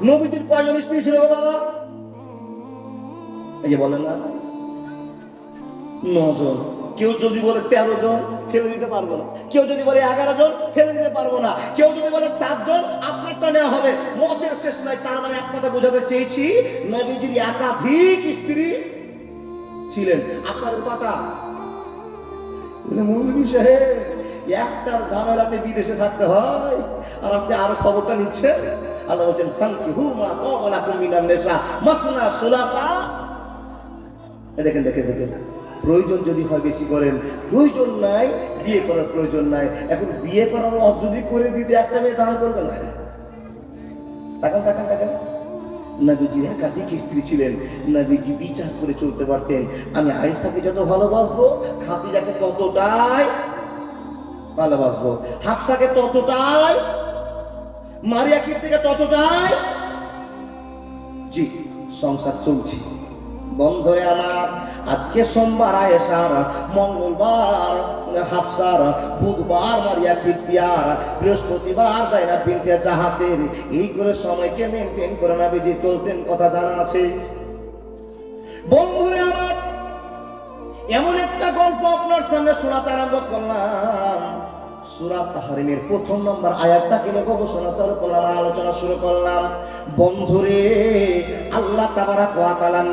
নবীজির কয়জন স্ত্রী ছিল গো বাবা? এই যে বলেন না 9 জন। কেউ যদি বলে 13 জন, ফেলে দিতে পারবো না। কেউ যদি বলে 11 জন, ফেলে দিতে পারবো না। কেউ যদি বলে 7 জন, আপনারটা নেওয়া হবে। মতের শেষ নাই। তার মানে এক কথা বোঝাতে চেয়েছি, নবীজির একাধিক স্ত্রী ছিলেন। আপনাদের কটা? মৌলভী সাহেব, একটার ঝামেলাতে বিদেশে থাকতে হয়, আর আপনি আরো খবরটা নিচ্ছেন। আল্লাহ বলছেন ফানকিহু মা তাবা লাকুম মিনান নিসা মাসনা সুলাসা। দেখেন দেখেন দেখেন, প্রয়োজন যদি হয় বেশি করেন, প্রয়োজন নাই বিয়ে করার প্রয়োজন নাই। এখন বিয়ে করার যদি করে দিতে একটা মেয়ে দান করবে না। তাকান তাকান তাকান, নবীজির একাধিক স্ত্রী ছিলেন। নবীজি বিচার করে চলতে পারতেন, আমি আয়েশাকে যত ভালোবাসবো, খাদিজাকে ততটাই ভালোবাসবো, হাফসাকে ততটাই, মারিয়া কিপ্তিকে ততটাই। জি, সংসার চলছে। বন্ধুরে আমার, আজকে সোমবার আয়েশার, মঙ্গলবার হাফসার, বুধবার মারিয়া কিপ্তিয়ার, বৃহস্পতিবার জাইনাব বিনতে জাহাসের। এই করে সময়কে মেনটেন করে নবীজি চলতেন, কথা জানা আছে। বন্ধুরে আমার, এমন একটা গল্প আপনার সামনে শোনাতে আরম্ভ করলাম। সূরা তাহরিমের 1 নম্বর আয়াতটাকে নিয়ে গবেষণা চালু করলাম, আলোচনা শুরু করলাম। বন্ধুরে, আল্লাহ তাবারাক ওয়া তাআলার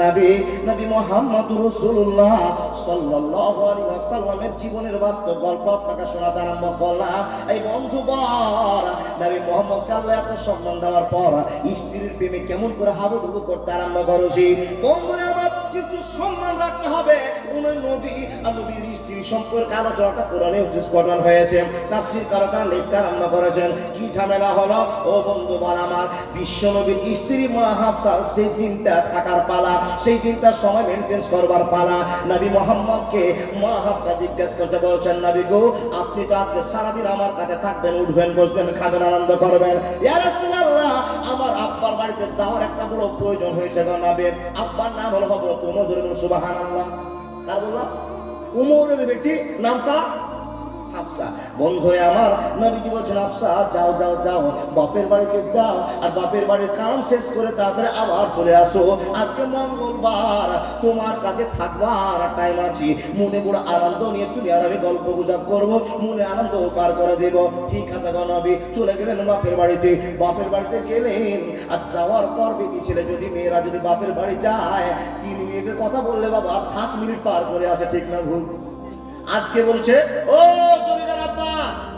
নবী মুহাম্মদুর রাসূলুল্লাহ সাল্লাল্লাহু আলাইহি ওয়াসাল্লামের জীবনের বাস্তব গল্প আপনাকে শোনাতে আরম্ভ করলাম। এই বন্ধুবর, নবী মুহাম্মদকে আল্লাহ এত সম্মান দেওয়ার পর স্ত্রীর প্রেমে কেমন করে হাবুডুবু করতে আরম্ভ করেছি। বন্ধুরে আমার, কিন্তু সম্মান রাখতে হবে। উনি নবী আর নবীর স্ত্রী সম্পর্কে আলোচনাটা কোরআনে স্পষ্ট হয়েছে। তাফসীর কারকেরা লিখতে আরম্ভ করেছেন। কি ঝামেলা হলো ও বন্ধুগণ আমার, বিশ্ব নবীর স্ত্রী মা হাফসার সেই দিনটা থাকার পালা, সেই দিনটা সময় মেইনটেইন করবার পালা। নবী মুহাম্মদকে মা হাফসা জিজ্ঞাসা করতে বলছেন, নবী গো, আপনি তো আজকে সারাদিন আমার কাছে থাকবেন, উঠবেন, বসবেন, খাবেন, আনন্দ করবেন। ইয়া রাসূলুল্লাহ, আমার আব্বার বাড়িতে যাওয়ার একটা বড় প্রয়োজন হয়েছে গো নবী। আব্বার নাম হলো হযরত ওমর, সুবহানাল্লাহ। কার বললাম? ওমরের বেটি, নামটা হাফসা। বন্ধুরে আমার, নবীজি বলছেন, হাফসা যাও যাও যাও, বাপের বাড়িতে যাও, আর বাপের বাড়ির কাম শেষ করে তাড়াতাড়ি আবার চলে আসো। আজকে মঙ্গলবার, তোমার কাছে থাকবার টাইম আছে। মনে বড় আনন্দ নিয়ে তুমি আর আমি গল্প গুজব করবো, মনে আনন্দ পার করে দেব। ঠিক আছে গো নবী। চলে গেলেন বাপের বাড়িতে। বাপের বাড়িতে গেলেন, আর যাওয়ার পর বেটি ছেলে যদি, মেয়েরা যদি বাপের বাড়ি যায়, 3 মিনিটের কথা বললে বাবা 7 মিনিট পার করে আসে, ঠিক না ভুল? আজকে বলছে, ও জমিদার আব্বা,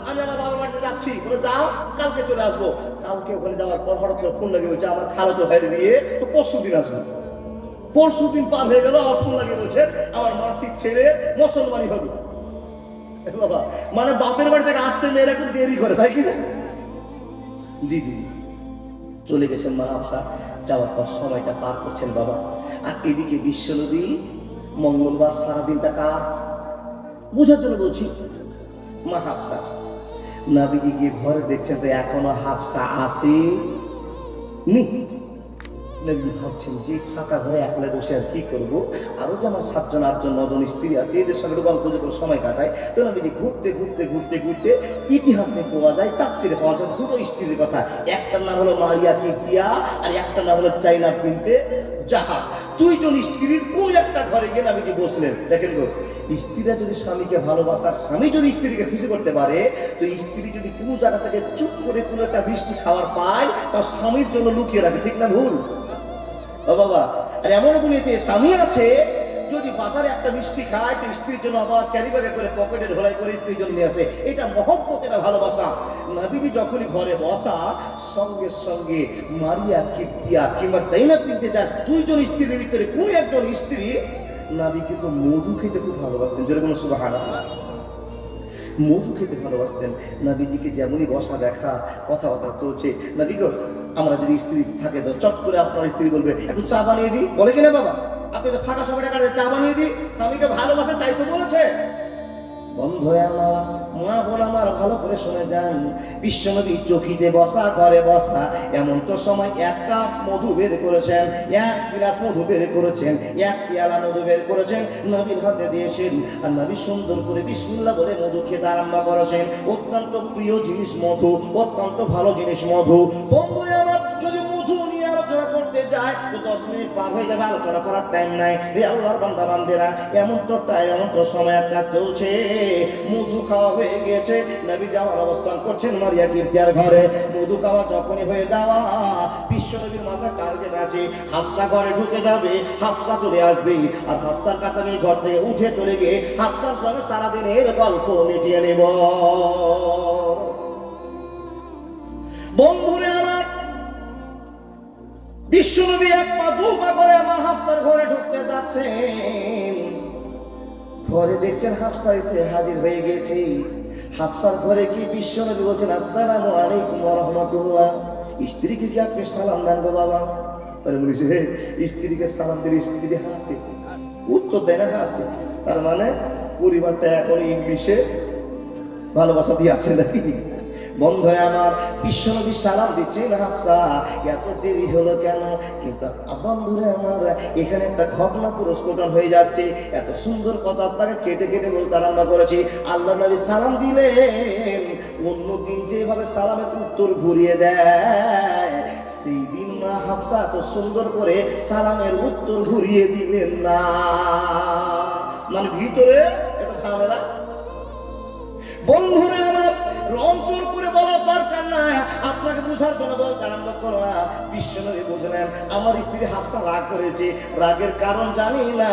আমি আমার বাবার বাড়িতে যাচ্ছি। বলে যাও, কালকে চলে আসবো। কালকে ওখানে যাওয়ার পর হঠাৎ করে ফোন লাগিয়ে বলছে, আমার খালাতো ভাইয়ের বিয়ে, তো পরশু দিন আসবো। পরশু দিন পার হয়ে গেল, আমার ফোন লাগিয়ে বলছে, আমার মাসিক ছেড়ে মুসলমানি হবে। বাবা, মানে বাপের বাড়ি থেকে আসতে মেয়েরা একটু দেরি করে, তাই কি না? জি জি জি। চলে গেছেন মা হাফসা। যাওয়ার পর সময়টা পার করছেন বাবা। আর এদিকে বিশ্বনবী মঙ্গলবার সারাদিনটা কার বুঝার জন্য বলছি, মা হাফসা। নবীজি গিয়ে ঘরে দেখছেন তো এখনো হাফসা আসেনি। নবীজি ভাবছেন যে ফাঁকা ঘরে একলা বসে আর কি করবো, আরো যে আমার 7 জন 8 জন 9 জন স্ত্রী আছে, এদের সঙ্গে গল্প করে সময় কাটায়। তো নবীজি ঘুরতে ঘুরতে ঘুরতে ঘুরতে ইতিহাসে পাওয়া যায়, তাফসীরে পাওয়া যায় 2টো স্ত্রীর কথা। একটার নাম হলো মারিয়া কিপ্তিয়া, আর একটার নাম হলো জাইনাব বিনতে জাহাস। 2 জন স্ত্রীর কোন একটা ঘরে গিয়ে নবীজি বসলেন। দেখেন গো, স্ত্রীরা যদি স্বামীকে ভালোবাসার, স্বামী যদি স্ত্রীকে খুশি করতে পারে, তো স্ত্রী যদি কোনো জায়গা থেকে চুপ করে কোনো একটা মিষ্টি খাবার পায়, তা স্বামীর জন্য লুকিয়ে রাখে, ঠিক না ভুল? ও বাবা, আর এমন দুনিয়াতে স্বামী আছে, যদি বাজারে একটা মিষ্টি খায়, তো স্ত্রীর জন্য আবার ক্যারি ব্যাগে করে পকেটে ঢোলাই করে স্ত্রীর জন্য নিয়ে আসে। এটা মহব্বত, এটা ভালোবাসা। নবীজি যখনই ঘরে বসা, সঙ্গে সঙ্গে মারিয়া কিপ্তিয়া কিংবা জাইনাব বিনতে জাহাস 2 জন স্ত্রীর ভিতরে কোন একজন স্ত্রী, নবী কিন্তু মধু খেতে খুব ভালোবাসতেন। জোরে বলুন সুবহানাল্লাহ। মধু খেতে ভালোবাসতেন। নবীজিকে যেমনই বসা দেখা, কথাবার্তা চলছে, নবী গো, আমরা যদি স্ত্রী থাকে তো চট করে আপনার স্ত্রী বলবে, একটু চা বানিয়ে দিই, বলে কিনা বাবা? আপনি তো ফাঁকা সময়টা কাটে, চা বানিয়ে দিই। স্বামীকে ভালোবাসে তাই তো বলেছে। বন্ধুরে আমার, মা বোন আমার, ভালো করে শুনে যান। বিশ্বনবী চকিতে বসা, ঘরে বসা, এমন তো সময় 1 কাপ মধু বের করেছেন, 1 গ্লাস মধু বের করেছেন, 1 পেয়ালা মধু বের করেছেন, নবীর হাতে দিয়েছেন। আর নবী সুন্দর করে বিসমিল্লাহ বলে মধু খেতে আরম্ভ করেছেন। অত্যন্ত প্রিয় জিনিস মধু, অত্যন্ত ভালো জিনিস মধু। বন্ধুরে আমার, যদি মধু 10 মিনিট পার হয়ে যাবে, আলোচনা করার টাইম নাই। রে আল্লাহর বান্দা বান্দেরা, এমন তো টাইম, এমন তো সময় একটা চলছে, মধু খাওয়া হয়ে গিয়েছে, নবী যাওয়ার অবস্থান করছেন মারিয়া কিবতিয়ার ঘরে। মধু খাওয়া যখনই হয়ে যাওয়া, বিশ্ব নবীর মাথা টার্গেট আছে, হাফসা ঘরে ঢুকে যাবে, হাফসা চলে আসবে, আর হাফসার কাছে আমি ঘর থেকে উঠে চলে গিয়ে হাফসার সঙ্গে সারাদিনের গল্প মিটিয়ে নেব। বন্ধুরে আমার, বিশ্বনবী এক পা দু পা করে আমার হাফসার ঘরে ঢুকতে যাচ্ছেন। ঘরে দেখছেন হাফসা এসে হাজির হয়ে গেছে। হাফসার ঘরে কি বিশ্বনবী বলছেন, আসসালামু আলাইকুম ওয়া রাহমাতুল্লাহ। স্ত্রীকে কি আপনি সালাম দেন গো বাবা? বলেছে, স্ত্রীকে সালাম দিলে স্ত্রী হাসে, উত্তর দেয় না হাসে। তার মানে পরিবারটা এখন ইংলিশে ভালোবাসা দিয়ে আছে নাকি? বন্ধুরা আমার, বিশ্বনবী সালাম দিচ্ছেন, হাফসা এত দেরি হলো কেন? কিন্তু বন্ধুরা আমার, এখানে একটা ঘটনা প্রস্ফুটন হয়ে যাচ্ছে। এত সুন্দর কথা আপনাকে কেটে কেটে বলতে আরম্ভ করেছি। আল্লাহ নবী সালাম দিলেন, অন্যদিন যেভাবে সালামের উত্তর ঘুরিয়ে দেয়, সেই দিন মা হাফসা এত সুন্দর করে সালামের উত্তর ঘুরিয়ে দিলেন না। মানে ভিতরে একটা ঝামেলা। বন্ধুরা আমার, রঞ্চন করে বলার দরকার নাই, আপনাকে বুঝার জন্য বলতে আরম্ভ করলাম। বিশ্বনবী বুঝলেন আমার স্ত্রী হাফসা রাগ করেছে, রাগের কারণ জানি না,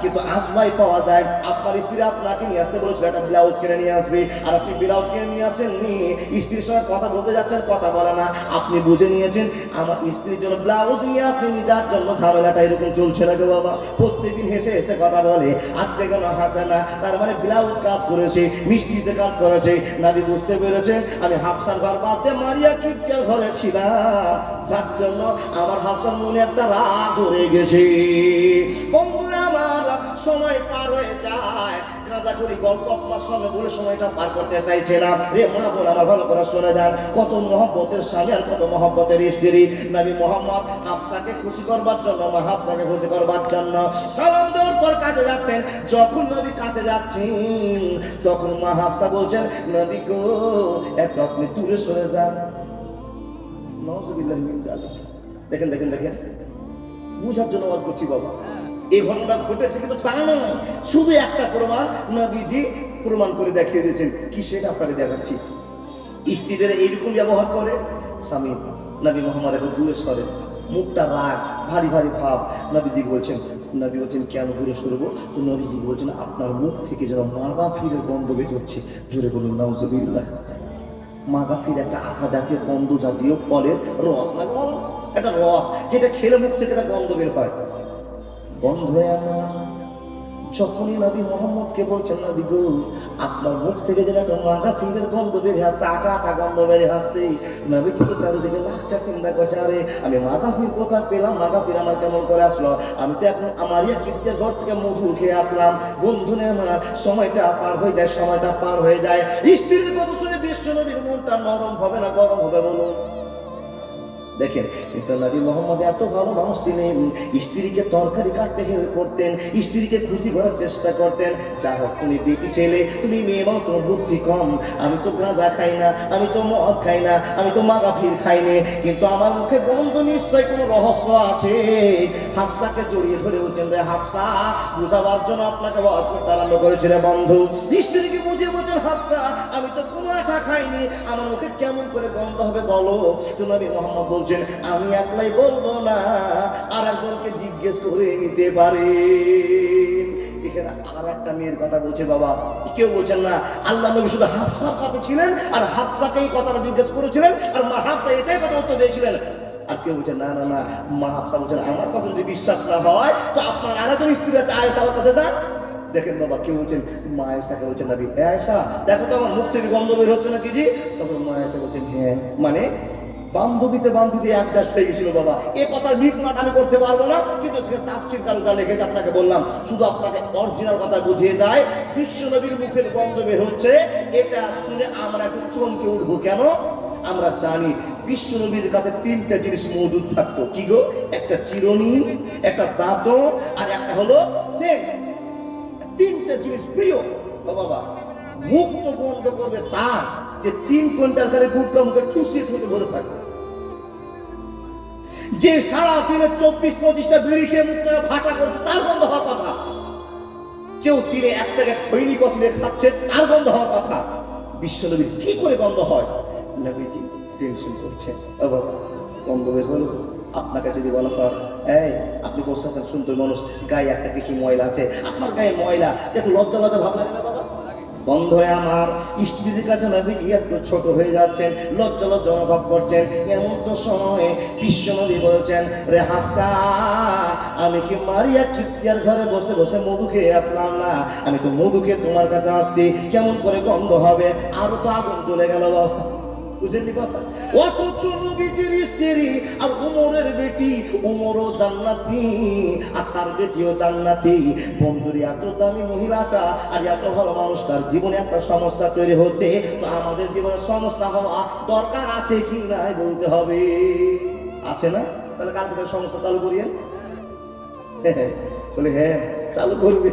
কিন্তু আজমাই পাওয়া যায়। আপনার স্ত্রী আপনাকে নিয়ে আসতে বলেছিল একটা ব্লাউজ কিনে নিয়ে আসবে, আর আপনি ব্লাউজ কিনে নিয়ে আসেননি। স্ত্রীর সঙ্গে কথা বলতে যাচ্ছেন, কথা বলে না, আপনি বুঝে নিয়েছেন আমার স্ত্রীর জন্য ব্লাউজ নিয়ে আসেনি, যার জন্য ঝামেলাটা এরকম চলছে না গো বাবা। প্রত্যেকদিন হেসে হেসে কথা বলে, আজকে কেন হাসে না? তার মানে ব্লাউজ কাজ করেছে, মিষ্টিতে কাজ করেছে। নবী বুঝতে পেরেছেন আমি হাফসার ঘর বাদ দিয়ে মারিয়া কিবতিয়ার ঘরে ছিলাম, যার জন্য আমার হাফসার মনে একটা রাগ ধরে গেছে। বন্ধুরা আমার, সময় পার হয়ে যায়, গাঁজা করি গল্প আপনার সঙ্গে বলে সময়টা পার করতে চাইছে না। রে মা বোন আমার, ভালো করে শুনে যান, কত মহব্বতের স্বামী আর কত মহব্বতের স্ত্রী। নবী মোহাম্মদ হাফসাকে খুশি করবার জন্য, মা হাফসাকে খুশি করবার জন্য সালাম দেওয়ার পর কাছে যাচ্ছেন। যখন নবী কাছে যাচ্ছেন, তখন মা হাফসা বলছেন, নবী গো একটু আপনি দূরে সরে যান। নাউজুবিল্লাহি মিন যালিক। দেখেন দেখেন দেখেন, বুঝার জন্য ওয়াজ করছি বাবা। এই ঘটনা ঘটেছে, কিন্তু তা নয়, শুধু একটা প্রমাণ নবীজি প্রমাণ করে দেখিয়ে দিয়েছেন। কি সেটা আপনাকে দেখাচ্ছি। স্ত্রীরা এইরকম ব্যবহার করে, স্বামী নবী মোহাম্মদ এখন দূরে সরে, মুখটা রাগ, ভারী ভারী ভাব। নবীজি বলছেন, নবী বলছেন কেন দূরে সরবো? তো নবীজি বলছেন আপনার মুখ থেকে যেন মাগাফিরের গন্ধ বের হচ্ছে। জোরে বলুন নাউজুবিল্লাহ। মাগাফির একটা আঠা জাতীয় গন্ধ জাতীয় ফলের রস, না একটা রস, যেটা খেলে মুখ থেকে একটা গন্ধ বের হয়। বন্ধুরা আমার, যখনই নবী মোহাম্মদকে বলছেন, নবী গো আপনার মুখ থেকে যেন একটা মাগাফিরের গন্ধ বেরিয়ে আসছে, আটা আটা গন্ধ বেরিয়ে আসছে, নবী কিন্তু চারিদিকে লাচ্ছা চিন্তা করছে, আরে আমি মাগাফির কোথায় পেলাম? মাগাফির আমার কেমন করে আসলো? আমি তো এখন আমার কিবতিয়ার ঘর থেকে মধু খেয়ে আসলাম। বন্ধুনে আমার, সময়টা পার হয়ে যায়, সময়টা পার হয়ে যায়। স্ত্রীর কথা শুনে বিশ্বনবীর মনটা নরম হবে না গরম হবে বলুন? দেখেন, কিন্তু নবী মোহাম্মদ এত ভালো মানুষ ছিলেন, স্ত্রীকে তরকারি কাটতে হেল্প করতেন, স্ত্রীকে খুশি করার চেষ্টা করতেন। যা হোক, তুমি বেটি ছেলে, তুমি মেয়ে বাও, তোমার বুদ্ধি কম। আমি তো গাঁজা খাই না, আমি তো মদ খাই না, আমি তো মাগাফির খাই না, কিন্তু আমার মুখে গন্ধ, নিশ্চয় কোনো রহস্য আছে। হাফসাকে জড়িয়ে ধরে বলছেন, রে হাফসা, বুঝাবার জন্য আপনাকে ওয়াজ করতে আরম্ভ করেছিল বন্ধু। স্ত্রীকে বুঝিয়ে বলছেন, হাফসা আমি তো কোনো আটা খাইনি, আমার মুখে কেমন করে গন্ধ হবে বলো? তো নবী মোহাম্মদ বলছেন, আমি একলাই বলবো না, আর একজনকে জিজ্ঞেস করে নিতে পারে। এখানে আর একটা মেয়ের কথা বলছে বাবা, কেউ বলছেন না। আল্লাহ নবী শুধু হাফসার কথা ছিলেন, আর হাফসাকে এই কথাটা জিজ্ঞেস করেছিলেন, আর মা হাফসা এটাই কথা উত্তর দিয়েছিলেন। আর কেউ বলছেন না না না, মা হাফসা বলছেন আমার কথা যদি বিশ্বাস না হয় তো আপনার আর একজন স্ত্রী আছে আয়েশা, আমার কথা যান। দেখেন বাবা, কেউ বলছেন মা আয়েশাকে বলছেন, নবী আয়েশা দেখো তো আমার মুখ থেকে গন্ধ বের হচ্ছে না কি জি? তখন মা আয়েশা বলছেন, হ্যাঁ, মানে বান্ধবীতে বান্ধবী অ্যাডজাস্ট হয়ে গেছিল বাবা। এ কথার মিটমাট আমি করতে পারবো না, কিন্তু তাফসীর কারুটা লিখেছে, আপনাকে বললাম, শুধু আপনাকে অরিজিনাল কথা বুঝিয়ে যায়। বিশ্বনবীর মুখের গন্ধ বের হচ্ছে, এটা শুনে আমরা একটু চমকে উঠবো। কেন? আমরা জানি বিশ্বনবীর কাছে তিনটা জিনিস মজুদ থাকতো। কি গো? একটা চিরুনি, একটা দাঁতন, আর একটা হলো সেন্ট। তিনটা জিনিস প্রিয় বাবা। মুখ তো বন্ধ করবে তার যে 3 কুইন্টাল করে গুটকা মুখে ঠুসিয়ে ঠুসে ভরে থাকবে। যে সারাদিনে 24-25টা বিড়ি খেয়ে মুখটাকে ফাটা করছে তার গন্ধ হওয়ার কথা। কেউ দিনে 1 প্যাকেট খৈনি কচলে খাচ্ছে তার গন্ধ হওয়ার কথা। বিশ্বনবীর কি করে গন্ধ হয়? নবীজি টেনশন করছে, ও বাবা গন্ধ বের হলো। আপনাকে যদি বলা হয়, এই আপনি বসে আছেন সুন্দর মানুষ, গায়ে একটা কিছু ময়লা আছে, আপনার গায়ে ময়লা, একটু লজ্জা লজ্জা ভাব লাগে না বাবা? বন্ধুরে আমার, স্ত্রীর কাছে নবীজি একটু ছোট হয়ে যাচ্ছেন, লজ্জা লজ্জা অনুভব করছেন। এমন তো সময় বিশ্বনবী বলছেন, রে হাফসা, আমি কি মারিয়া কিপ্তিয়ার ঘরে বসে বসে মধু খেয়ে আসলাম না? আমি তো মধু খেয়ে তোমার কাছে আসছি, কেমন করে গন্ধ হবে? আরো তো আগুন চলে গেল বাবা। বুঝেননি কথা? অথচ নবীজির স্ত্রী আর উমরের বেটি, উমরও জান্নাতি আর তার বেটিও জান্নাতি। বন্ধুরি, এত দামি মহিলাটা আর এত ভালো মানুষটার জীবনে একটা সমস্যা তৈরি হচ্ছে, তো আমাদের জীবনে সমস্যা হওয়া দরকার আছে কি নাই বলতে হবে। আছে না? তাহলে কাল থেকে সমস্যা চালু করিয়েন। বলে হ্যাঁ চালু করবে।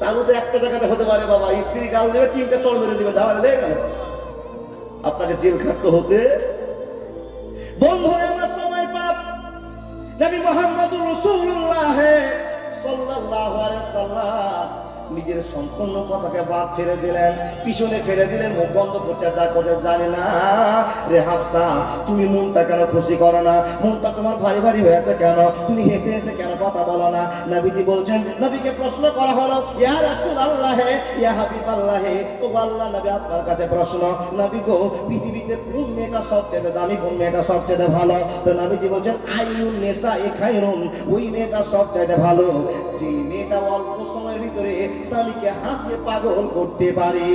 চালু তো একটা জায়গাতে হতে পারে বাবা, স্ত্রী গাল দেবে, 3টা চড় মেরে দেবে, ঝামেলা লেগে গেল, আপনাকে জেল খাটতে হতে। বন্ধুরা আমার, সময় পাপ নবী মুহাম্মদুর রাসূলুল্লাহ সাল্লাল্লাহু আলাইহি সাল্লাম নিজের সম্পূর্ণ কথাকে বাদ ফেলে দিলেন, পিছনে ফেলে দিলেন, মুখ বন্ধ করতে যা করতে জানি না। রে হাফসা, তুমি মনটা কেন খুশি করো না? মনটা তোমার ভারী ভারী হয়েছে কেন? তুমি হেসে হেসে কেন কথা বলো না? নবীজি বলছেন, নবীকে প্রশ্ন করা হলো, ইয়া রাসূলুল্লাহ, ইয়া হাবিবাল্লাহ, ও আল্লাহ নবী আপনার কাছে প্রশ্ন, নবী গো, পৃথিবীতে কোন মেয়েটা সবচেয়ে দামি, কোন মেয়েটা সবচেয়ে ভালো? তো নবীজি বলছেন, আইয়ুন নিসাই খায়রুন, ওই মেয়েটা সবচেয়ে ভালো যে মেয়েটা অল্প সময়ের ভিতরে স্বামীকে হাসিয়ে পাগল করতে পারে।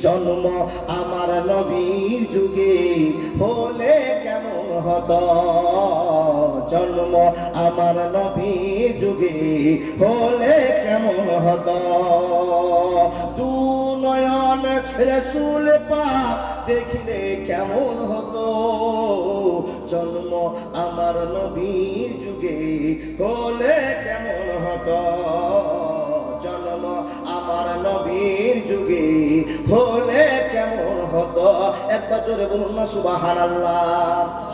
জন্ম আমার নবীর যুগে হলে কেমন হতো? জন্ম আমার নবীর যুগে হলে কেমন হতো? দু নয়ন রাসূল পাক দেখিলে কেমন হতো? জন্ম আমার নবীর যুগে হলে কেমন হতো? জন্ম আমার নবীর যুগে হলে কেমন হতো? একবার জোরে বলুন না সুবহানাল্লাহ।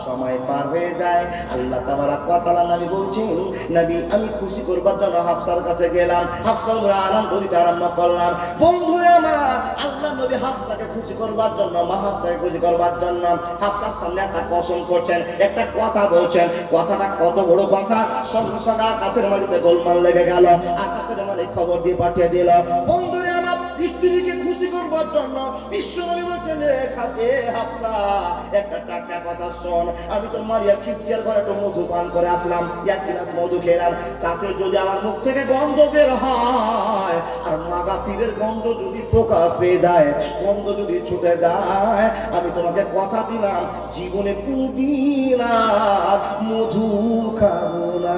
সময় পার হয়ে যায়, আল্লাহ তাবারক ওয়া তাআলা নবী বলছেন, নবী আমি খুশি করবার জন্য হাফসার কাছে গেলাম, হাফসার আনন্দ দিতে আরম্ভ করলাম। বন্ধুরা আমার, আল্লাহ নবী হাফসাকে খুশি করবার জন্য, মা হাফসাকে খুশি করবার জন্য হাফসার সামনে একটা কসম করছেন, একটা কথা বলছেন। কথাটা কত বড় কথা, সঙ্গে সঙ্গে আকাশের মাটিতে গোলমাল লেগে গেল। আকাশের মালিক খবর দিয়ে পাঠিয়ে দিল, বন্ধুরা আমার, স্ত্রীকে খুশি করবার জন্য বিশ্বনবী বলছেন, রে হাফসা, একটা টাটকা কথা শোন, আমি তো মারিয়া কিপ্তিয়ার ঘরে একটু মধু পান করে আসলাম, 1 গ্লাস মধু খেলাম, তাতে যদি আমার মুখ থেকে গন্ধ বের হয় আর মাগা পীরের গন্ধ যদি প্রকাশ পেয়ে যায়, গন্ধ যদি ছুটে যায়, আমি তোমাকে কথা দিলাম জীবনে কোনদিন আর মধু খাবো না।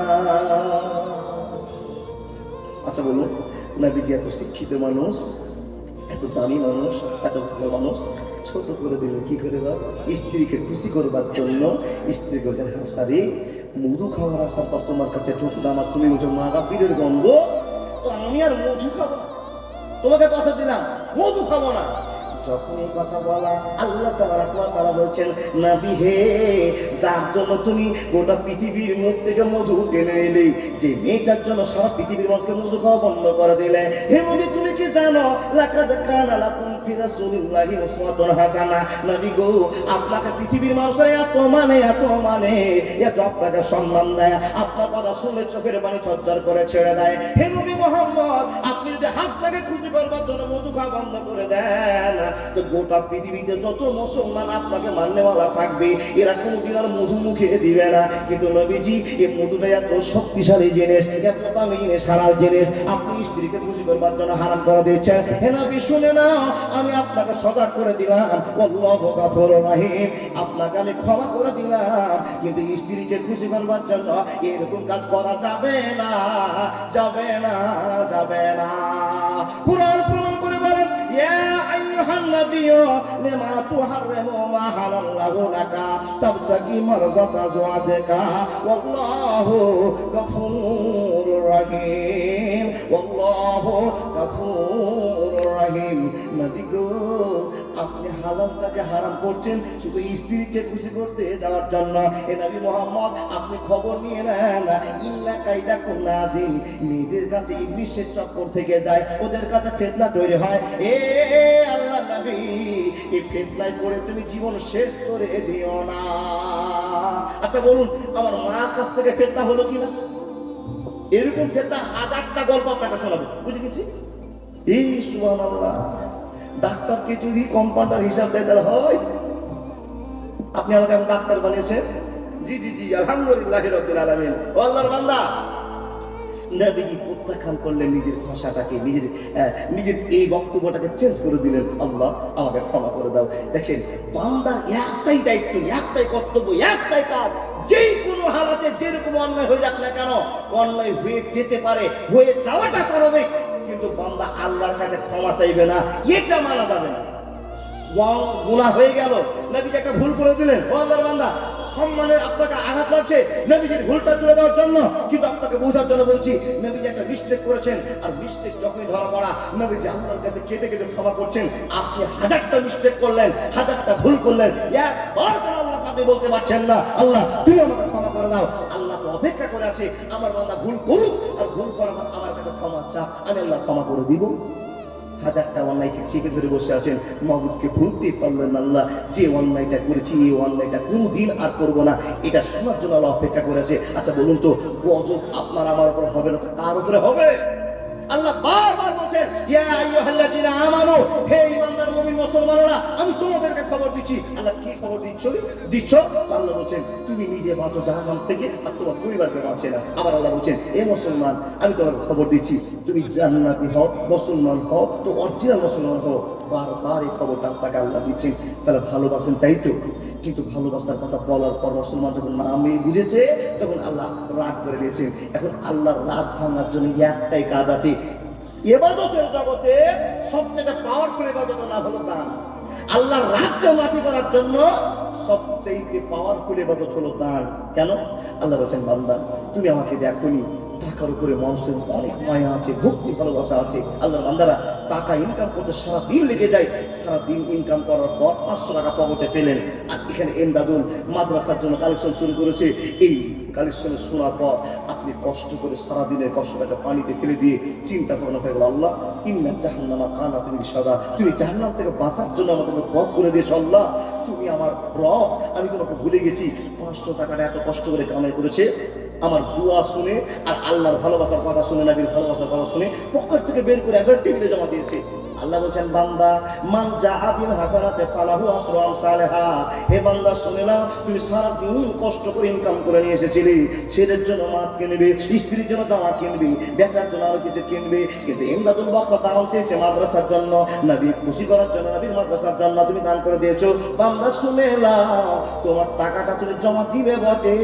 আচ্ছা বলুন, নবীজি এত শিক্ষিত মানুষ, এত দামি মানুষ, এত ভালো মানুষ, ছোট করে দিলেন কি করে? বা স্ত্রীকে খুশি করবার জন্য স্ত্রী বলছেন, হাফসারি, মধু খাওয়ার আসার পর তোমার কাছে ঢুকলাম আর তুমি বলছো মাগা পীরের গন্ধ, তো আমি আর মধু খাবো? তোমাকে কথা দিলাম মধু খাবো না। যখন এই কথা বলা, আল্লাহ তাবারক ওয়া তাআলা বলছেন, নবী হে, যার জন্য তুমি গোটা পৃথিবীর মুখ থেকে মধু টেনে নিলে, যে মেয়েটার জন্য সারা পৃথিবীর মানুষকে মধু খাওয়া বন্ধ করে দিলে, হে নবী তুমি কি জানো, লাকাদ কানা লাকুম ফি রাসূলিল্লাহি উসওয়াতুন হাসানা। নবী গো, আপনাকে পৃথিবীর মানুষের এত মানে এত আপনাকে সম্মান দেয়, আপনার কথা শুনে চোখের পানি ঝরঝর করে ছেড়ে দেয়। হে নবী মুহাম্মদ, আপনি যদি হাফসাকে খুশি করবার জন্য মধু খাওয়া বন্ধ করে দেন, তো গোটা পৃথিবীতে যত মুসলমান আপনাকে মাননেওয়ালা থাকবে, এরা কোনদিন আর মধু মুখে দিবে না। কিন্তু নবীজি, এই মধুটা এত শক্তিশালী জিনিস, এত দামি জিনিস, হালাল জিনিস, আপনি স্ত্রীকে খুশি করবার জন্য হারাম করে দিচ্ছেন। হে নবী শুনে না, আমি আপনাকে সজাগ করে দিলাম, আল্লাহু গফুরুর রহিম, আপনাকে আমি ক্ষমা করে দিলাম, কিন্তু স্ত্রীকে খুশি করবার জন্য এরকম কাজ করা যাবে না, যাবে না, যাবে না। কুরআন প্রমাণ করে বলেন, ইয়া আইয়ুহান নাবিয়্যু লিমা তুহাররিমু মা হালাল্লাহু লাকা তাবতাগি মারযাতা আজওয়াজিকা ওয়াল্লাহু গফুরুর রহিম ওয়াল্লাহু গফুরুর রহিম। নবী গো, আপনি হালালটাকে হারাম করছেন শুধু স্ত্রীকে খুশি করতে যাওয়ার জন্য। এ নবী মুহাম্মদ, আপনি খবর নিয়ে নেন, ইন্না কাইদা কুন্না আযীম। মেয়েদের কাছে ইবলিসের চক্কর থেকে যায়, ওদের কাছে ফিতনা তৈরি হয়। এ আল্লাহ নবী, এই ফিতনায় পড়ে তুমি জীবন শেষ করে দিও না। আচ্ছা বলুন, আমার মার কাছ থেকে ফিতনা হলো কিনা? এরকম ফিতনা হাজারটা গল্প আপনাকে শোনাবো, বুঝে গেছি? এই সুবহানাল্লাহ, ডাক্তারকে যদি কম্পাউন্ডার হিসাব দেয় তাহলে হয়। আপনি আমাকে এখন ডাক্তার বানিয়েছেন? জি জি জি, আলহামদুলিল্লাহ রাব্বিল আলামিন। ও আল্লাহর বান্দা, নবীজি প্রত্যাখ্যান করলেন নিজের ভাষাটাকে, নিজের এই বক্তব্যটাকে চেঞ্জ করে দিলেন। আল্লাহ আমাকে ক্ষমা করে দাও। দেখেন, বান্দার একটাই দায়িত্ব, একটাই কর্তব্য, একটাই কাজ, যে কোনো হালাতে যেরকম অন্যায় হয়ে যাক না কেন, অন্যায় হয়ে যেতে পারে, হয়ে যাওয়াটা স্বাভাবিক, কিন্তু বান্দা আল্লাহর কাছে ক্ষমা চাইবে না, এটা মানা যাবে না। গুনাহ হয়ে গেল, নবীজি একটা ভুল করে দিলেন, ও আল্লাহর বান্দা, সম্মানের আপনাকে আঘাত লাগছে, নবীজির ভুলটা তুলে দেওয়ার জন্য, কিন্তু আপনাকে বোঝার জন্য বলছি, নবীজি একটা মিস্টেক করেছেন, আর মিস্টেক যখনই ধরা পড়া, নবীজি আল্লাহর কাছে কেঁদে কেঁদে ক্ষমা করছেন। আপনি হাজারটা মিস্টেক করলেন, হাজারটা ভুল করলেন, একবার কেন আল্লাহকে আপনি বলতে পারছেন না, আল্লাহ তুমি আমাকে ক্ষমা করে দাও? আল্লাহ তো অপেক্ষা করে আছে আমার বান্দা ভুল করুক, আর ভুল করার পর আমার কাছে ক্ষমা চা, আমি আল্লাহ ক্ষমা করে দিব। হাজারটা অন্যায়কে চেপে ধরে বসে আছেন, মাবুদকে ভুলতে পারলেন আল্লাহ, যে অন্যায়টা করেছি এই অন্যায়টা কোনোদিন আর করবো না, এটা শোনার জন্য আল্লাহ অপেক্ষা করেছে। আচ্ছা বলুন তো, গজব আপনার আমার উপর হবে না তো কার উপরে হবে? আল্লাহ বারবার বলছেন, ইয়া আইয়ুহাল্লাযীনা আমানু, হে ঈমানদার মুমিন মুসলমানেরা, আমি তোমাদেরকে খবর দিচ্ছি। আল্লাহ কি খবর দিচ্ছ? আল্লাহ বলছেন, তুমি নিজে বাঁচো জাহান্নাম থেকে, আর তোমার পরিবারকে বাঁচে না। আবার আল্লাহ বলছেন, এ মুসলমান, আমি তোমাকে খবর দিচ্ছি, তুমি জান্নাতি হও, মুসলমান হও, তো অরিজিনাল মুসলমান হও। বারবার এই খবরটা আপনাকে আল্লাহ দিচ্ছেন। তাহলে ভালোবাসেন, তাই তো? কিন্তু ভালোবাসার কথা বলার পর মুসলমান যখন নামে বুঝেছে, তখন আল্লাহ রাগ করে দিয়েছেন। এখন আল্লাহর রাগ ভাঙার জন্য একটাই কাজ আছে। ইবাদতের জগতে সবচেয়ে পাওয়ারফুল ইবাদত না হলো দান। আল্লাহর রাগকে মাটি করার জন্য সবচেয়ে পাওয়ারফুল ইবাদত হলো দান। কেন? আল্লাহ বলেছেন, বান্দা তুমি আমাকে দেখোনি, টাকার উপরে মানুষের অনেক মায়া আছে, ভক্তি ভালোবাসা আছে। আল্লাহর বান্দারা টাকা ইনকাম করতে সারাদিন লেগে যায়, সারাদিন ইনকাম করার পর 500 টাকা পকেটে পেলেন, আর এখানে এমদাদুল মাদ্রাসার জন্য কালেকশন শুরু করেছে। এই কালেকশনে শোনার পর আপনি কষ্ট করে সারাদিনের কষ্টটাকে পানিতে ফেলে দিয়ে চিন্তা করানো হয়ে গেল, আল্লাহ ইন্না জাহান্নামা কানাত মিরসাদা, তুমি জাহান্নাম থেকে বাঁচার জন্য আমাদেরকে পথ করে দিয়েছো। আল্লাহ তুমি আমার রব, আমি তোমাকে ভুলে গেছি। 500 টাকাটা এত কষ্ট করে কামাই করেছে, আমার দুয়া শুনে আর আল্লাহর ভালোবাসার কথা শুনে, নবীর ভালোবাসার কথা শুনে পকেট থেকে বের করে একবার টেবিলে জমা দিয়েছে। আল্লাহ বলছেন, বান্দা মান জাআ বিল হাসানাতি ফালাহু আসরু আমসালিহা, হে বান্দা শুনে নাও, তুমি সারাদিন কষ্ট করে ইনকাম করে নিয়ে এসেছিলে, ছেলের জন্য মাছ কিনবে, স্ত্রীর জন্য জামা কিনবে, বেটার জন্য আরো কিছু কিনবে, কিন্তু ইমদাদুল বক্তা দান চেয়েছে মাদ্রাসার জন্য, নবী খুশি করার জন্য, নবীর মাদ্রাসার জন্য তুমি দান করে দিয়েছো। বান্দা শুনে নাও, তোমার টাকাটা তুমি জমা দিবে বটে,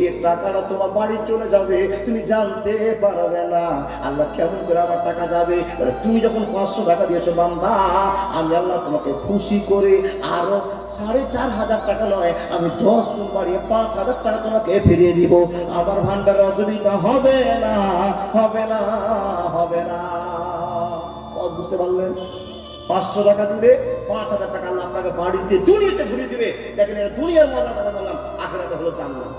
এই টাকাটা তোমার বাড়ি চলে যাবে, তুমি জানতে পারবে না। আল্লাহ কেমন করে আমার টাকা যাবে? তুমি যখন 500 টাকা দিয়েছো বান্দা, আমি আল্লাহ তোমাকে খুশি করে আরো 4500 টাকা নয়, আমি 10 গুণ বাড়িয়ে 5000 টাকা তোমাকে ফিরিয়ে দিব। আমার ভান্ডারে অসুবিধা হবে না, হবে না, হবে না। বুঝতে পারলেন? 500 টাকা দিলে 5000 টাকা আল্লাহ আপনাকে বাড়িতে দুনিয়াতে ঘুরিয়ে দিবে। দেখেন, এটা দুনিয়ার মজার কথা বললাম, আখিরাতে হলো জান্নাত।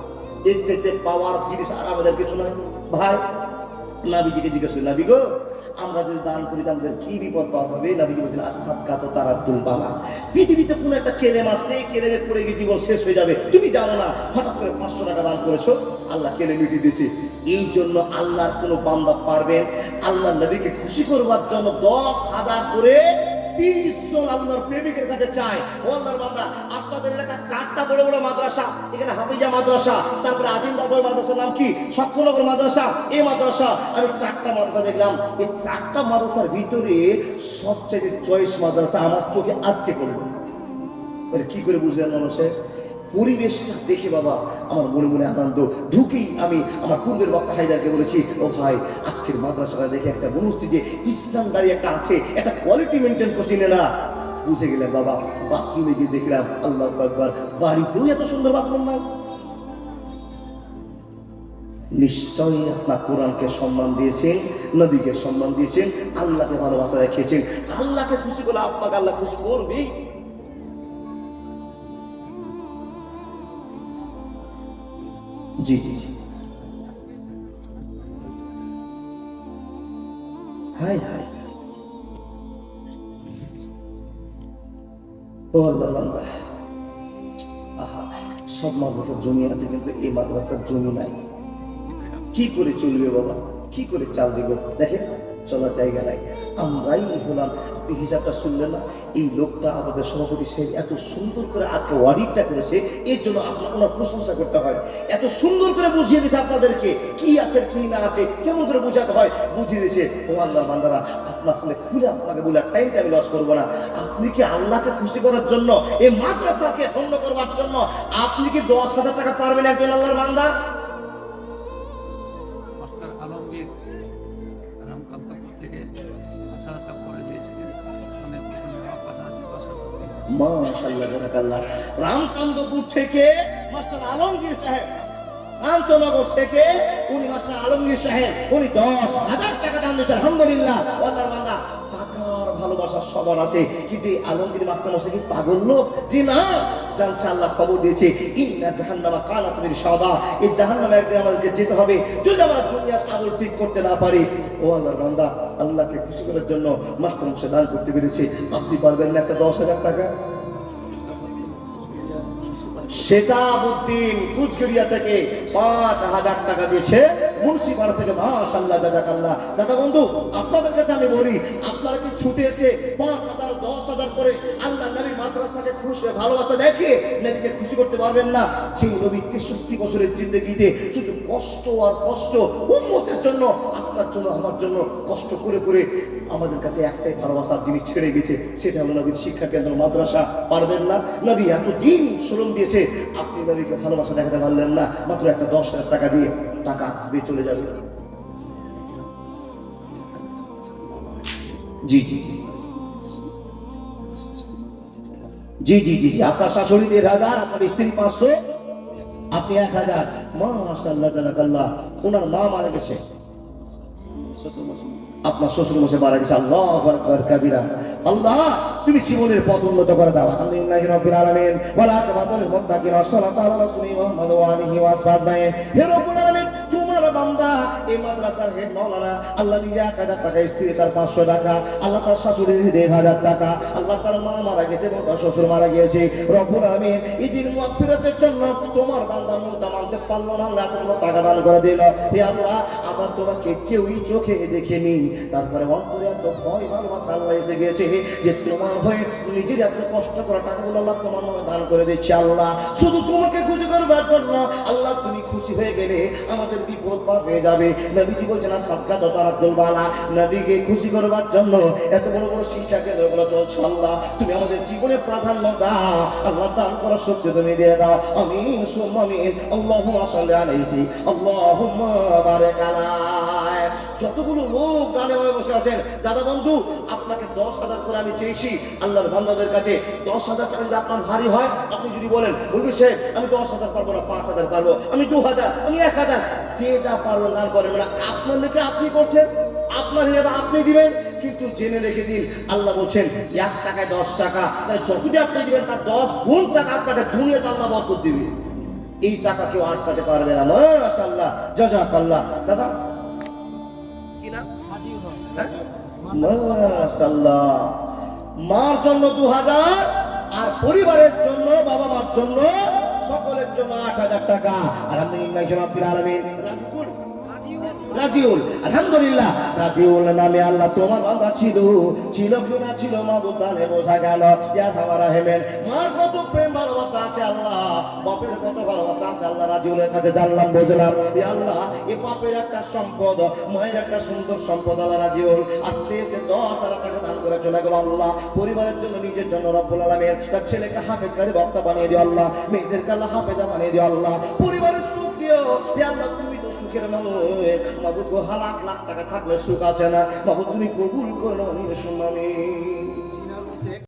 এর চাইতে পাওয়ার জিনিস আর আমাদের কিছু নয়। ভাই নবীজিকে জিজ্ঞেস করি, নবী গো, আমরা যদি দান করি আমাদের কি বিপদ পাওয়া হবে? নবীজি বলছেন, আসাদকা তো তারাদ্দুল বালা, পৃথিবীতে কোনো একটা কেলেম আছে, কেলেমে পড়ে গিয়ে জীবন শেষ হয়ে যাবে, তুমি জানো না, হঠাৎ করে 500 টাকা দান করেছো, আল্লাহ কেলেম মিটিয়ে দিয়েছে। এই জন্য আল্লাহর কোনো বান্দা পারবেন আল্লাহ নবীকে খুশি করবার জন্য 10,000 করে 30 জন আল্লাহর প্রেমিকের কাছে চায়। ও আল্লাহর বান্দা, আপনাদের এলাকায় 4টা বড় বড় মাদ্রাসা, এখানে হাফিজা মাদ্রাসা, তারপরে আজিম বাজার মাদ্রাসার নাম কি, সত্যনগর মাদ্রাসা, এই মাদ্রাসা, আমি 4টা মাদ্রাসা দেখলাম। এই 4টা মাদ্রাসার ভিতরে সবচেয়ে চয়েস মাদ্রাসা আমার চোখে আজকে পড়লো। কি করে বুঝলেন মানুষের পরিবেশটা দেখে? বাবা আমার মনে মনে আনন্দ। ঢুকেই আমি আমার পূর্বের বক্তা হায়দারকে বলেছি, ও ভাই, আজকের মাদ্রাসাটা দেখে একটা মনে হচ্ছে যে স্ট্যান্ডার্ড একটা আছে, একটা কোয়ালিটি মেনটেন করছি না। বুঝে গেলেন বাবা। বাথরুমে গিয়ে দেখলাম আল্লাহু আকবার, বাড়িতেও এত সুন্দর বাথরুম নাই। নিশ্চয়ই আপনার কোরআনকে সম্মান দিয়েছেন, নবীকে সম্মান দিয়েছেন, আল্লাহকে ভালোবাসা দেখিয়েছেন। আল্লাহকে খুশি করলে আপনাকে আল্লাহ খুশি করবে। জি জি জি, হাই হাই, ও আল্লাহ বান্দা। আহা, সব মাদ্রাসার জমি আছে কিন্তু এই মাদ্রাসার জমি নাই। কি করে চলবে বাবা, কি করে চাল দিব? দেখেন চলার জায়গা নাই। আমরাই হলাম, আপনি হিসাবটা শুনলেন না? এই লোকটা আমাদের সভাপতি সাহেব এত সুন্দর করে আজকে অডিটটা করেছে, এর জন্য আপনার ওনার প্রশংসা করতে হয়। এত সুন্দর করে বুঝিয়ে দিয়েছে আপনাদেরকে কি আছে কি না আছে, কেমন করে বোঝাতে হয় বুঝিয়ে দিয়েছে। ও আল্লাহর বান্দারা, আপনার সামনে খুলে আপনাকে বলে টাইমটা আমি লস করবো না। আপনি কি আল্লাহকে খুশি করার জন্য, এই মাদ্রাসাকে ধন্য করবার জন্য আপনি কি 10,000 টাকা পারবেন একজন আল্লাহর বান্দা? মাশাআল্লাহ, জাযাকাল্লাহ। রামকান্তপুর থেকে মাস্টার আলমগীর সাহেব, কান্তনগর থেকে উনি মাস্টার আলমগীর সাহেব, উনি 10,000 টাকা দান দিয়েছেন। আলহামদুলিল্লাহ। আল্লাহর বান্দা, টাকার ভালোবাসা সবার আছে, কিন্তু এই আলমগীর মাস্টার মশাই কি পাগল লোক? জি না, জানছে আল্লাহ খবর দিয়েছে, ইন্না জাহান্নামা কানাত মিরসাদা, এই জাহান্নামে একদিন আমাদেরকে যেতে হবে যদি আমরা দুনিয়ার আমল ঠিক করতে না পারি। ও আল্লাহর বান্দা, আল্লাহকে খুশি করার জন্য মাস্টার মশাই দান করতে পেরেছে। আপনি পারবেন না একটা 10,000 টাকা? শেতাবুদ্দিন কুচগেরিয়া থেকে 5,000 টাকা দিয়েছে, মুন্সিপাড়া থেকে। মাশাআল্লাহ, জাযাকাল্লাহ। দাদা বন্ধু, আপনাদের কাছে আমি বলি, আপনারা কি ছুটে এসে 5,000 10,000 করে আল্লাহ নবীর মাদ্রাসাকে খুশি ভালোবাসা দেখে নবীকে খুশি করতে পারবেন না? সেই নবী 63 বছরের জিন্দেগিতে শুধু কষ্ট আর কষ্ট উম্মতের জন্য, আপনার জন্য, আমার জন্য কষ্ট করে করে আমাদের কাছে একটাই ভালোবাসার জিনিস ছেড়ে গেছে, সেটা হলো নবীর শিক্ষা কেন্দ্র মাদ্রাসা। পারবেন না? নবী এতদিন শ্রম দিয়েছে, আপনি নবীকে ভালোবাসা দেখাতে পারলেন না। মাত্র একটা 10,000 টাকা দিয়ে টাকা আসবে, চলে যাবে। জি জি জি জি জি জি জি, আপনার শাশুড়ি 1,000, আপনার স্ত্রী 500, আপনি 1,000। মাশাআল্লাহ, জাযাকাল্লাহ। ওনার মা মারা গেছে, আপনার শ্বশুর মশাই মারা গেছে। আল্লাহু আকবার কাবীরা। আল্লাহ, তুমি জীবনের পথ উন্নত করে দাও। আলহামদুলিল্লাহি রাব্বিল আলামিন ওয়া লা তাবাতুল মুত্তাকিন ওয়াসসালাতু আলা রাসূলি মুহাম্মদ ওয়া আলিহি ওয়া আসহাবিহি। হে রব্বুল আলামিন, তোমার বান্দা এই মাদ্রাসার হেড মাওলানা, আল্লাহ নিজে 1,000 টাকা, স্ত্রী তার 500 টাকা, আল্লাহ তার শাশুড়ি 1,000 টাকা, আল্লাহ তার মা মারা গেছে এবং তার শ্বশুর মারা গিয়েছে। রব্বুল আলামিন ঈদের মাগফিরাতের জন্য তোমার বান্দা মনটা মানতে পারলো না, আল্লাহ এতগুলো টাকা দান করে দিল। হে আল্লাহ, আমরা তোমাকে কেউই চোখে দেখিনি, তারপরে অন্তরে এত ভয় ভালোবাসা আল্লাহ এসে গিয়েছে যে তোমার ভয়ে নিজের এত কষ্ট করা টাকাগুলো আল্লাহ তোমার নামে দান করে দিচ্ছে। আল্লাহ, শুধু তোমাকে খুশি করবার জন্য, আল্লাহ তুমি খুশি হয়ে গেলে আমাদের বিপদ পার হয়ে যাবে। নবীজি বলছেন না, সাদকা তো তারাতুল বালা, নবীকে খুশি করবার জন্য এত বড় বড় শিক্ষা কেন্দ্রগুলো চলছে। আল্লাহ, তুমি আমাদের জীবনে প্রাধান্য দাও। আল্লাহ, দান করার শক্তি তুমি দিয়ে দাও। আমিন সুম্মা আমিন। আল্লাহুম্মা সাল্লি আলাইহি, আল্লাহুম্মা বারিক আলাইহি। যতগুলো লোক ডানে বামে বসে আছেন, দাদা বন্ধু, আপনাকে 10,000 করে আমি চেয়েছি আল্লাহর বান্দাদের কাছে। 10,000 টাকা যদি আপনার ভারী হয়, আপনি যদি বলেন, বলবি সাহেব আমি 10,000 পারবো না, 5,000 পারবো, আমি 2,000, আমি 1,000, যে যা পারবেন দান করেন না। আপনার লেখে আপনি করছেন, আপনার হিসাবে আপনি দিবেন, কিন্তু জেনে রেখে দিন, আল্লাহ বলছেন 1 টাকায় 10 টাকা, মানে যতটি আপনি দিবেন তার 10 গুণ টাকা আপনাকে দুনিয়াতে আল্লাহ বরকত দিবে। এই টাকা কেউ আটকাতে পারবে না। মাশাআল্লাহ, জাযাকাল্লাহ। দাদা কি নাম? মাশাআল্লাহ। মার জন্য 2,000, আর পরিবারের জন্য, বাবা মার জন্য, সকলের জন্য 8,000 টাকা। আলহামদুলিল্লাহ রাব্বিল আলামিন। রাজিউল, আলহামদুলিল্লাহ। রাজিউল নামে আল্লাহ তোমার বান্দা ছিল কি না ছিল মাবুদ জানে, বোঝা গেল। ইয়া সাওয়া রাহমান, মার কত প্রেম ভালোবাসা আছে আল্লাহ, বাপের কত ভালোবাসা আছে আল্লাহ। রাজিউলের কাছে জানলাম, বুঝলাম, ইয়া আল্লাহ, এই বাপের একটা সম্পদ, মায়ের একটা সুন্দর সম্পদ আল্লাহ রাজিউল, আর সে 10,000 টাকা দান করে চলে গেল। আল্লাহ, পরিবারের জন্য, নিজের জন্য রব্বুল আলামিন তার ছেলেকে হাফেজকারী বক্তা বানিয়ে দিও আল্লাহ, মেয়েদেরকে আল্লাহ হাফেজা বানিয়ে দিও আল্লাহ, পরিবারের সুখ দিও। ইয়া আল্লাহ, তুমি তো সুখের মানুষ মাবুদ, লাখ লাখ টাকা থাকলে সুখ আসে না মাবুদ, তুমি কবুল করো।